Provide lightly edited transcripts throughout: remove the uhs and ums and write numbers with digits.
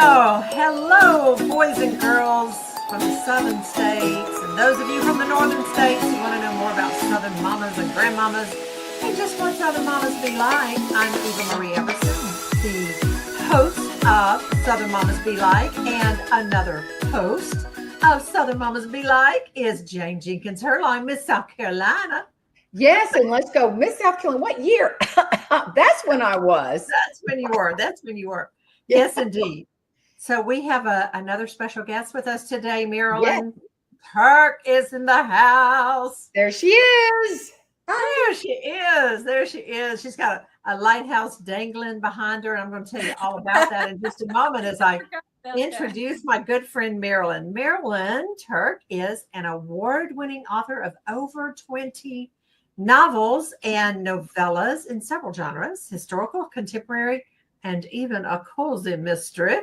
Oh, hello, boys and girls from the southern states, and those of you from the northern states who want to know more about southern mamas and grandmamas and just what southern mamas be like. I'm Eva Marie Everson, the host of Southern Mamas Be Like, and another host of Southern Mamas Be Like is Jane Jenkins Herline, Miss South Carolina. Yes, and let's go. Miss South Carolina, what year? That's when I was. That's when you were. That's when you were. Yes, indeed. So we have another special guest with us today. Marilyn Turk is in the house. There she is. There she is. There she is. She's got a lighthouse dangling behind her. And I'm going to tell you all about that in just a moment as I introduce my good friend Marilyn. Marilyn Turk is an award-winning author of over 20 novels and novellas in several genres: historical, contemporary, and even a cozy mystery,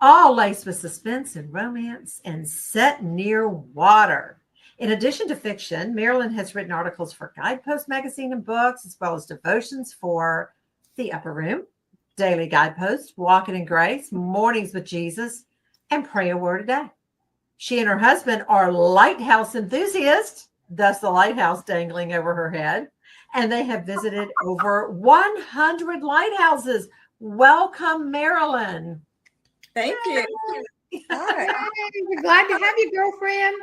all laced with suspense and romance and set near water. In addition to fiction, Marilyn has written articles for Guideposts magazine and books, as well as devotions for The Upper Room, Daily Guideposts, Walking in Grace, Mornings with Jesus, and Pray a Word a Day. She and her husband are lighthouse enthusiasts, thus the lighthouse dangling over her head, and they have visited over 100 lighthouses. Welcome, Marilyn. Thank you. Hi. We're glad to have you, girlfriend.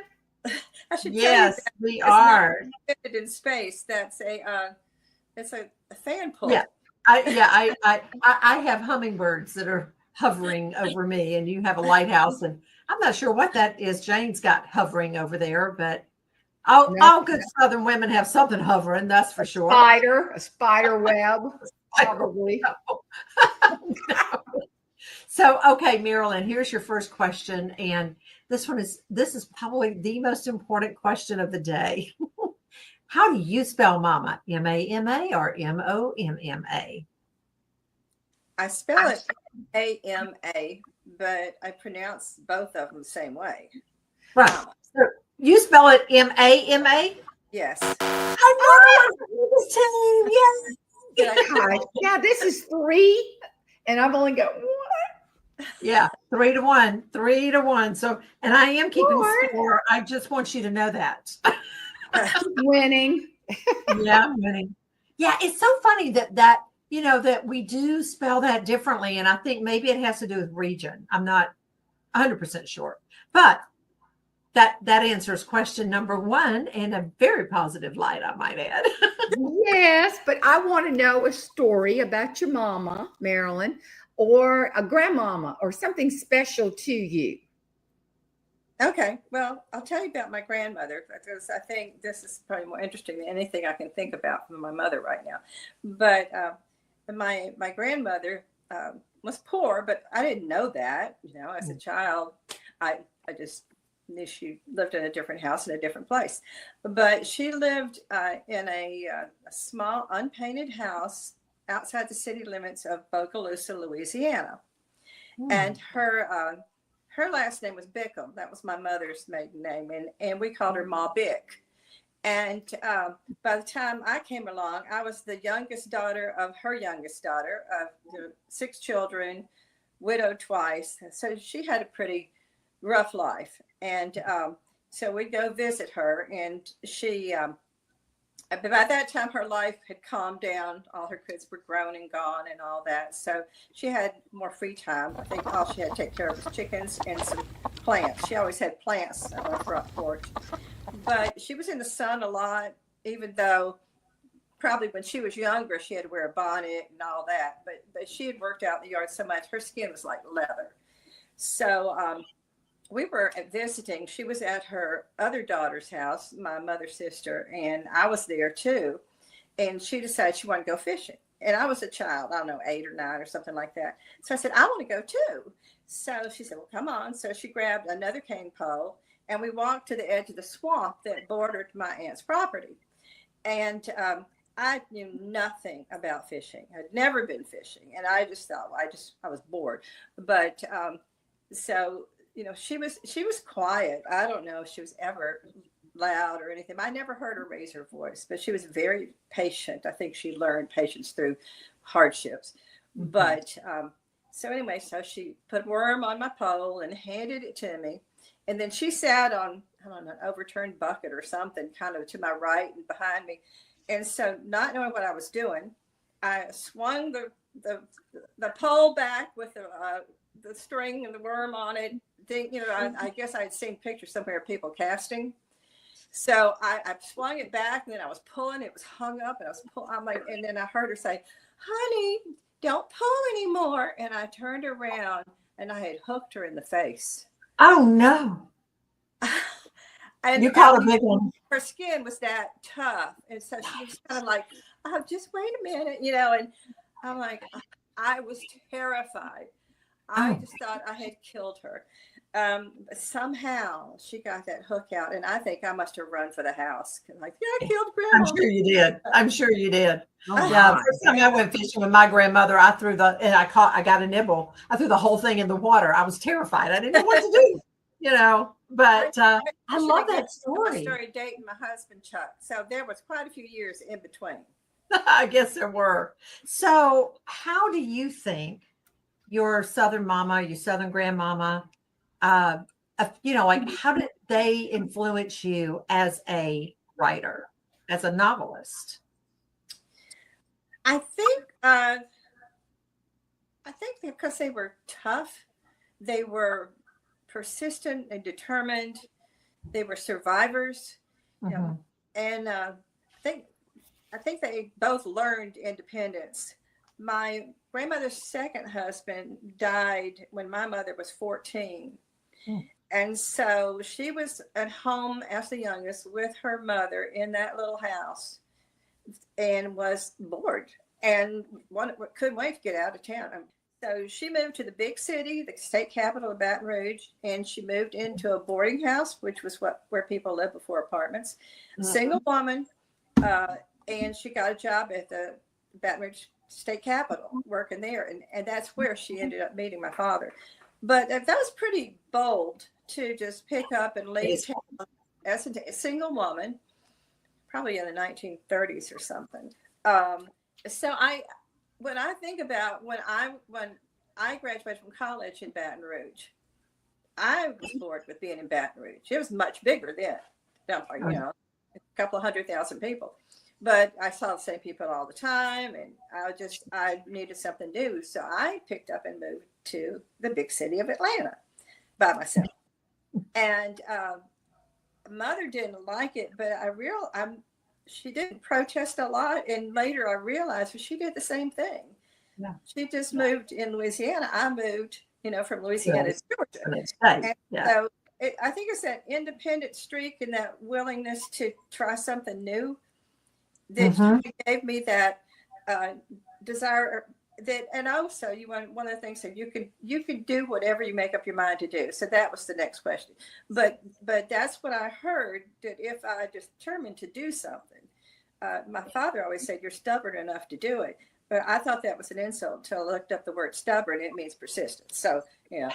I should Yes, tell we are. In space. That's it's a fan pull. Yeah, I have hummingbirds that are hovering over me, and you have a lighthouse, and I'm not sure what that is. Jane's got hovering over there, but all good Southern women have something hovering, that's for sure. A spider web, probably. So, okay, Marilyn, here's your first question, and this is probably the most important question of the day. How do you spell mama? M-A-M-A or M-O-M-M-A? I spell it A-M-A, but I pronounce both of them the same way. Right. So you spell it M-A-M-A? Yes. I know this team. Yes. Hi. Yeah, this is 3, and I've only got 1. Yeah, 3-1, 3-1. So, and I am keeping score. I just want you to know that. Winning. Yeah, I'm winning. Yeah, it's so funny that we do spell that differently, and I think maybe it has to do with region. I'm not 100% sure, but that answers question number 1 in a very positive light, I might add. Yes, but I want to know a story about your mama, Marilyn, or a grandmama, or something special to you. Okay, well, I'll tell you about my grandmother, because I think this is probably more interesting than anything I can think about from my mother right now. But my grandmother was poor, but I didn't know that. As a child, I just knew she lived in a different house in a different place. But she lived in a small unpainted house outside the city limits of Bogalusa, Louisiana. And her last name was Bickham. That was my mother's maiden name, and we called her Ma Bick. And by the time I came along, I was the youngest daughter of her youngest daughter of 6 children, widowed twice. So she had a pretty rough life. And so we'd go visit her, and she by that time her life had calmed down. All her kids were grown and gone and all that, so she had more free time. I think all she had to take care of was chickens and some plants. She always had plants on her front porch, but she was in the sun a lot, even though probably when she was younger she had to wear a bonnet and all that, but she had worked out in the yard so much her skin was like leather. So we were visiting. She was at her other daughter's house, my mother's sister, and I was there too. And she decided she wanted to go fishing. And I was a child, I don't know, 8 or 9 or something like that. So I said, I want to go too. So she said, well, come on. So she grabbed another cane pole, and we walked to the edge of the swamp that bordered my aunt's property. And I knew nothing about fishing. I'd never been fishing. And I just thought, I was bored. But so she was quiet. I don't know if she was ever loud or anything. I never heard her raise her voice, but she was very patient. I think she learned patience through hardships. Mm-hmm. But So anyway, so she put a worm on my pole and handed it to me. And then she sat on, I don't know, an overturned bucket or something kind of to my right and behind me. And so not knowing what I was doing, I swung the pole back with the string and the worm on it. I guess I had seen pictures somewhere of people casting. So I swung it back, and then I was pulling. It was hung up, and I was pulling. I'm like, and then I heard her say, "Honey, don't pull anymore." And I turned around, and I had hooked her in the face. Oh no! And You caught a big one. her skin was that tough, and so she was kind of like, "Oh, just wait a minute," And I'm like, I was terrified. I just thought I had killed her. But somehow she got that hook out, and I think I must have run for the house. Like, yeah, I killed Grandma. I'm sure you did. I'm sure you did. Oh, Yeah, my. the first time I went fishing with my grandmother, I got a nibble. I threw the whole thing in the water. I was terrified. I didn't know what to do, but I love that I story. started dating my husband, Chuck. So there was quite a few years in between. I guess there were. So how do you think your Southern mama, your Southern grandmama, how did they influence you as a writer, as a novelist? I think because they were tough, they were persistent and determined. They were survivors, and I think they both learned independence. My grandmother's second husband died when my mother was 14. And so she was at home as the youngest with her mother in that little house and was bored and couldn't wait to get out of town. So she moved to the big city, the state capital of Baton Rouge, and she moved into a boarding house, which was where people lived before apartments. Single woman, and she got a job at the Baton Rouge state capitol working there. And that's where she ended up meeting my father. But that was pretty bold to just pick up and leave town as a single woman, probably in the 1930s or something. So when I think about when I graduated from college in Baton Rouge, I was bored with being in Baton Rouge. It was much bigger then, a couple of 100,000 people. But I saw the same people all the time, and I needed something new. So I picked up and moved to the big city of Atlanta by myself. And mother didn't like it, but she didn't protest a lot. And later I realized she did the same thing. Yeah. She just moved in Louisiana. I moved, from Louisiana to Georgia. And so I think it's that independent streak and that willingness to try something new that gave me that desire. And also, one of the things that you could do whatever you make up your mind to do. So that was the next question. But that's what I heard, that if I determined to do something, my father always said, "You're stubborn enough to do it." But I thought that was an insult until I looked up the word stubborn. It means persistent. So and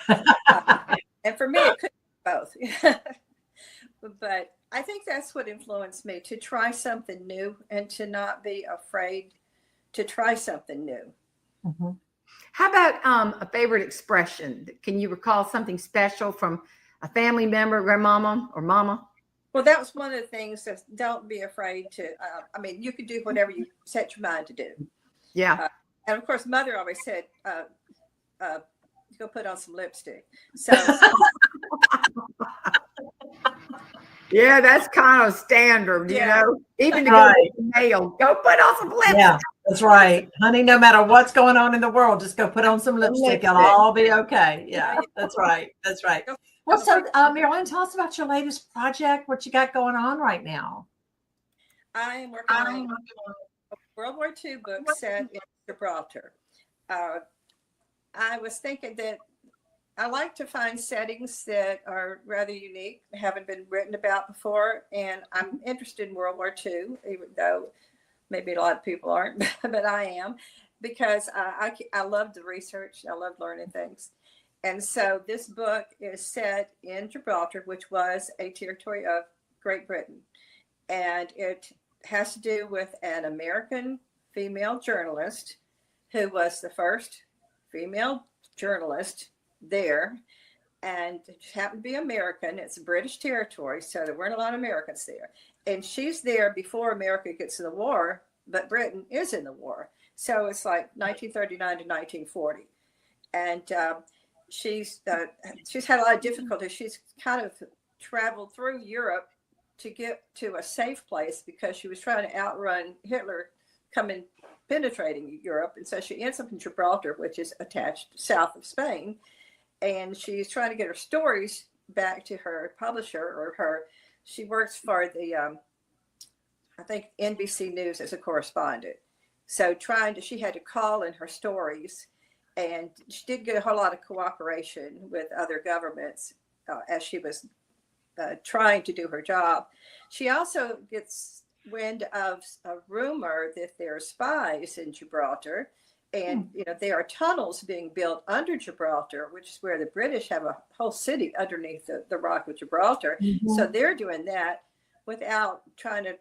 for me, it could be both. But I think that's what influenced me to try something new and to not be afraid to try something new. Mm-hmm. How about a favorite expression? Can you recall something special from a family member, grandmama or mama? Well, that was one of the things that don't be afraid to, you can do whatever you set your mind to do. Yeah. And of course, mother always said, go put on some lipstick. So. Yeah, that's kind of standard, even to go to the mail, go put on some lipstick. Yeah, that's right. Honey, no matter what's going on in the world, just go put on some lipstick. It'll all be okay. Yeah, that's right. That's right. Well, so Marilyn, tell us about your latest project, what you got going on right now. I am working on a World War II book set in Gibraltar. I was thinking that I like to find settings that are rather unique, haven't been written about before, and I'm interested in World War II, even though maybe a lot of people aren't, but I am, because I love the research. I love learning things. And so this book is set in Gibraltar, which was a territory of Great Britain. And it has to do with an American female journalist who was the first female journalist there, and it happened to be American. It's a British territory, so there weren't a lot of Americans there. And she's there before America gets in the war, but Britain is in the war. So it's like 1939 to 1940. And she's had a lot of difficulty. She's kind of traveled through Europe to get to a safe place because she was trying to outrun Hitler coming penetrating Europe. And so she ends up in Gibraltar, which is attached south of Spain. And she's trying to get her stories back to her publisher, or she works for the, I think, NBC News as a correspondent. So she had to call in her stories, and she did get a whole lot of cooperation with other governments as she was trying to do her job. She also gets wind of a rumor that there are spies in Gibraltar. And, there are tunnels being built under Gibraltar, which is where the British have a whole city underneath the Rock of Gibraltar. Mm-hmm. So they're doing that without trying to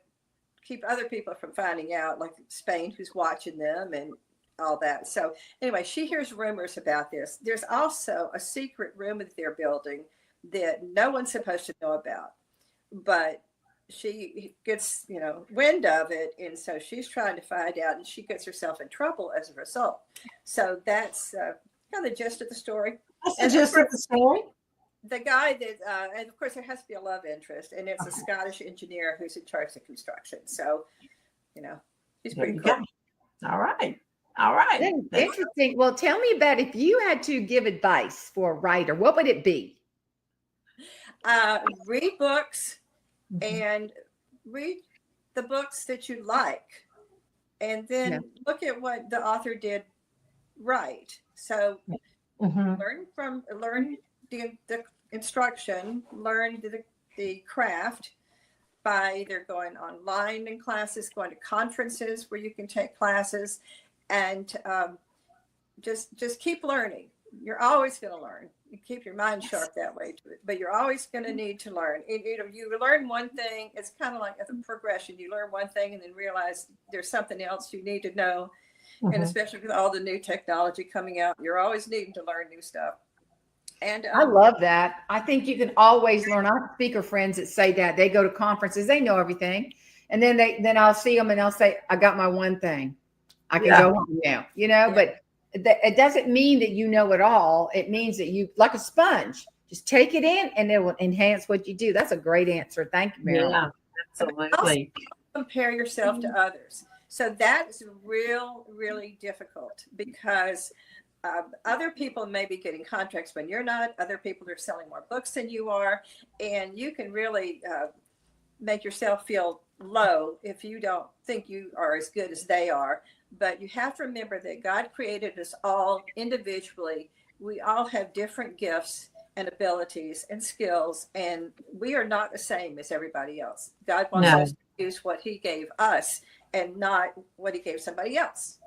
keep other people from finding out, like Spain, who's watching them and all that. So anyway, she hears rumors about this. There's also a secret room that they're building that no one's supposed to know about. But she gets, wind of it. And so she's trying to find out, and she gets herself in trouble as a result. So that's kind of the gist of the story. That's the gist of the story. The guy that, and of course there has to be a love interest, and it's a Scottish engineer who's in charge of construction. So, he's pretty cool. All right. All right. Interesting. Well, tell me about, if you had to give advice for a writer, what would it be? Read books. And read the books that you like, and then look at what the author did right. So learn the instruction, learn the craft by either going online in classes, going to conferences where you can take classes, and just keep learning. You're always going to learn. You keep your mind sharp that way to it, but you're always going to need to learn. You learn one thing. It's kind of like a progression. You learn one thing and then realize there's something else you need to know. And especially with all the new technology coming out, you're always needing to learn new stuff. And I love that. I think you can always learn. I have speaker friends that say that they go to conferences, they know everything. And then I'll see them and they'll say, I got my one thing. I can go home now, but it doesn't mean that you know it all. It means that you, like a sponge, just take it in and it will enhance what you do. That's a great answer. Thank you, Marilyn. Yeah, absolutely. Also compare yourself to others. So that is really difficult because other people may be getting contracts when you're not. Other people are selling more books than you are. And you can really make yourself feel low if you don't think you are as good as they are. But you have to remember that God created us all individually. We all have different gifts and abilities and skills, and we are not the same as everybody else. God wants us to use what he gave us and not what he gave somebody else.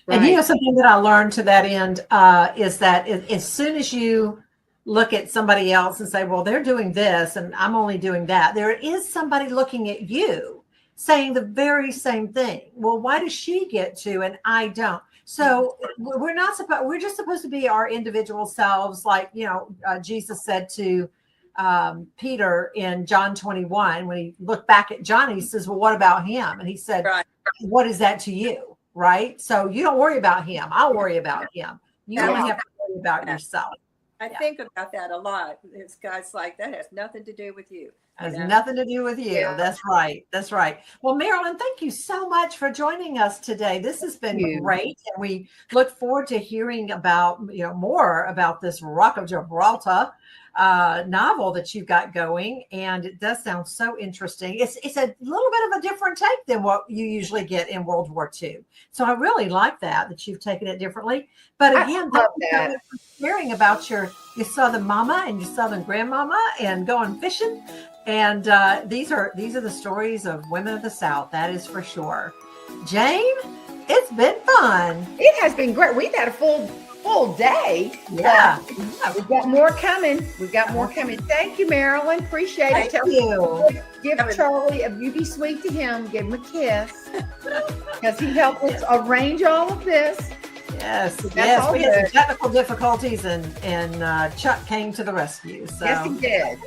Right. And something that I learned to that end is that as soon as you look at somebody else and say, well, they're doing this and I'm only doing that, there is somebody looking at you saying the very same thing. Well, why does she get to and I don't? So we're just supposed to be our individual selves. Like, Jesus said to Peter in John 21, when he looked back at John, he says, well, what about him? And he said, what is that to you? Right. So you don't worry about him. I'll worry about him. You only have to worry about yourself. I think about that a lot. It's guys like, that has nothing to do with you. Has nothing to do with you. Yeah. That's right. That's right. Well, Marilyn, thank you so much for joining us today. This has been great. And we look forward to hearing about, more about this Rock of Gibraltar novel that you've got going. And it does sound so interesting. It's a little bit of a different take than what you usually get in World War II. So I really like that you've taken it differently. But again, thank you so much for sharing about your Southern mama and your Southern grandmama and going fishing. And these are the stories of women of the South. That is for sure. Jane, it's been fun. It has been great. We've had a full day. Yeah. We've got more coming. Thank you, Marilyn. Appreciate it. Thank you. Give Charlie, if you be sweet to him, give him a kiss. Because he helped us arrange all of this. Yes, That's yes. all We had some good. technical difficulties, and Chuck came to the rescue. So Yes, he did.